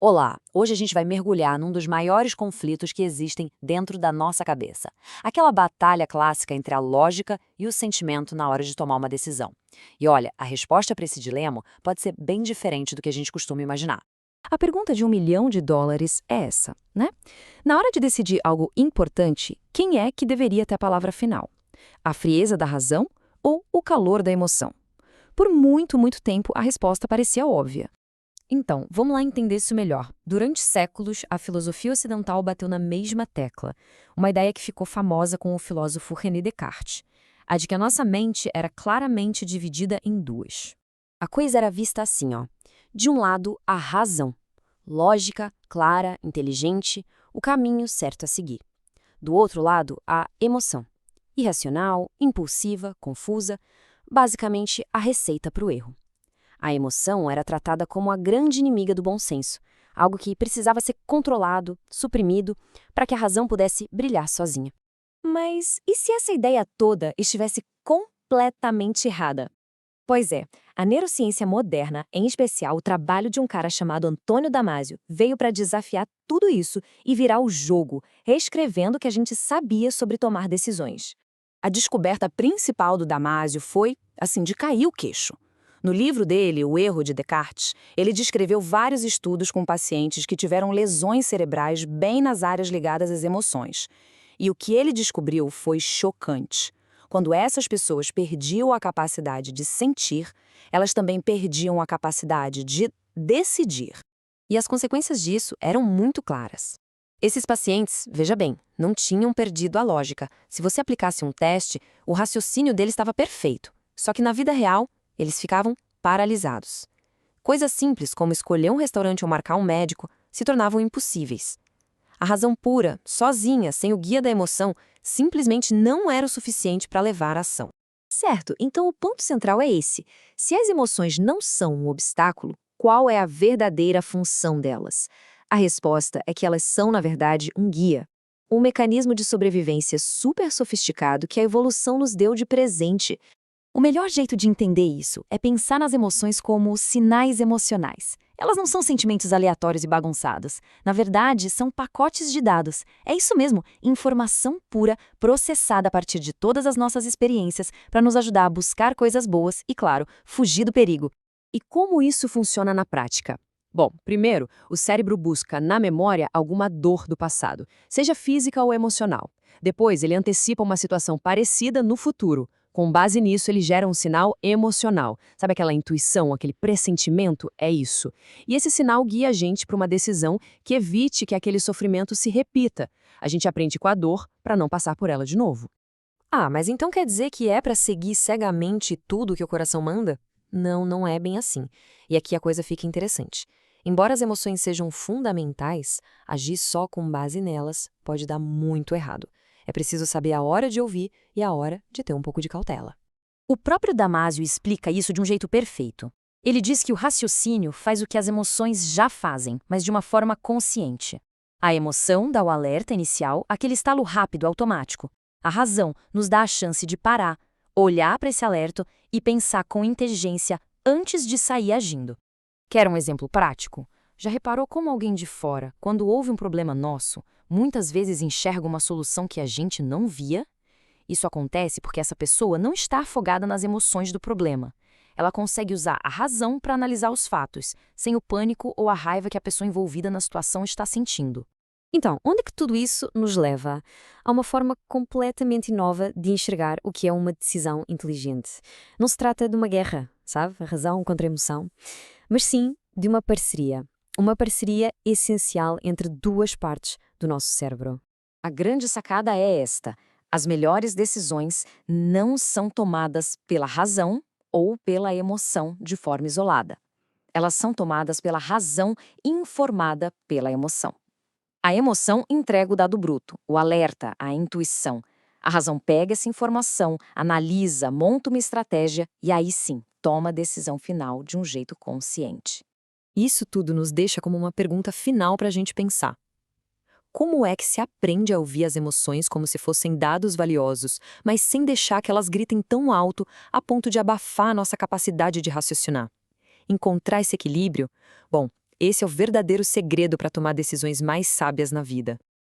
Olá! Hoje a gente vai mergulhar num dos maiores conflitos que existem dentro da nossa cabeça. Aquela batalha clássica entre a lógica e o sentimento na hora de tomar uma decisão. E olha, a resposta para esse dilema pode ser bem diferente do que a gente costuma imaginar. A pergunta de US$ 1 milhão é essa, né? Na hora de decidir algo importante, quem é que deveria ter a palavra final? A frieza da razão ou o calor da emoção? Por muito tempo, a resposta parecia óbvia. Então, vamos lá entender isso melhor. Durante séculos, a filosofia ocidental bateu na mesma tecla, uma ideia que ficou famosa com o filósofo René Descartes, a de que a nossa mente era claramente dividida em duas. A coisa era vista assim, ó. De um lado, a razão. Lógica, clara, inteligente, o caminho certo a seguir. Do outro lado, a emoção. Irracional, impulsiva, confusa, basicamente a receita para o erro. A emoção era tratada como a grande inimiga do bom senso, algo que precisava ser controlado, suprimido, para que a razão pudesse brilhar sozinha. Mas e se essa ideia toda estivesse completamente errada? Pois é, a neurociência moderna, em especial o trabalho de um cara chamado Antônio Damasio, veio para desafiar tudo isso e virar o jogo, reescrevendo o que a gente sabia sobre tomar decisões. A descoberta principal do Damasio foi, assim, de cair o queixo. No livro dele, O Erro de Descartes, ele descreveu vários estudos com pacientes que tiveram lesões cerebrais bem nas áreas ligadas às emoções. E o que ele descobriu foi chocante. Quando essas pessoas perdiam a capacidade de sentir, elas também perdiam a capacidade de decidir. E as consequências disso eram muito claras. Esses pacientes, veja bem, não tinham perdido a lógica. Se você aplicasse um teste, o raciocínio deles estava perfeito. Só que na vida real, eles ficavam paralisados. Coisas simples como escolher um restaurante ou marcar um médico se tornavam impossíveis. A razão pura, sozinha, sem o guia da emoção, simplesmente não era o suficiente para levar à ação. Certo, então o ponto central é esse. Se as emoções não são um obstáculo, qual é a verdadeira função delas? A resposta é que elas são, na verdade, um guia. Um mecanismo de sobrevivência super sofisticado que a evolução nos deu de presente. O melhor jeito de entender isso é pensar nas emoções como sinais emocionais. Elas não são sentimentos aleatórios e bagunçados. Na verdade, são pacotes de dados. É isso mesmo, informação pura, processada a partir de todas as nossas experiências para nos ajudar a buscar coisas boas e, claro, fugir do perigo. E como isso funciona na prática? Bom, primeiro, o cérebro busca na memória alguma dor do passado, seja física ou emocional. Depois, ele antecipa uma situação parecida no futuro. Com base nisso, ele gera um sinal emocional. Sabe aquela intuição, aquele pressentimento? É isso. E esse sinal guia a gente para uma decisão que evite que aquele sofrimento se repita. A gente aprende com a dor para não passar por ela de novo. Ah, mas então quer dizer que é para seguir cegamente tudo que o coração manda? Não, não é bem assim. E aqui a coisa fica interessante. Embora as emoções sejam fundamentais, agir só com base nelas pode dar muito errado. É preciso saber a hora de ouvir e a hora de ter um pouco de cautela. O próprio Damasio explica isso de um jeito perfeito. Ele diz que o raciocínio faz o que as emoções já fazem, mas de uma forma consciente. A emoção dá o alerta inicial, aquele estalo rápido, automático. A razão nos dá a chance de parar, olhar para esse alerta e pensar com inteligência antes de sair agindo. Quer um exemplo prático? Já reparou como alguém de fora, quando houve um problema nosso, muitas vezes enxerga uma solução que a gente não via? Isso acontece porque essa pessoa não está afogada nas emoções do problema. Ela consegue usar a razão para analisar os fatos, sem o pânico ou a raiva que a pessoa envolvida na situação está sentindo. Então, onde é que tudo isso nos leva? A uma forma completamente nova de enxergar o que é uma decisão inteligente. Não se trata de uma guerra, sabe? A razão contra a emoção. Mas sim de uma parceria. Uma parceria essencial entre duas partes do nosso cérebro. A grande sacada é esta: as melhores decisões não são tomadas pela razão ou pela emoção de forma isolada. Elas são tomadas pela razão informada pela emoção. A emoção entrega o dado bruto, o alerta, a intuição. A razão pega essa informação, analisa, monta uma estratégia e aí sim toma a decisão final de um jeito consciente. Isso tudo nos deixa como uma pergunta final para a gente pensar. Como é que se aprende a ouvir as emoções como se fossem dados valiosos, mas sem deixar que elas gritem tão alto a ponto de abafar a nossa capacidade de raciocinar? Encontrar esse equilíbrio? Bom, Esse é o verdadeiro segredo para tomar decisões mais sábias na vida.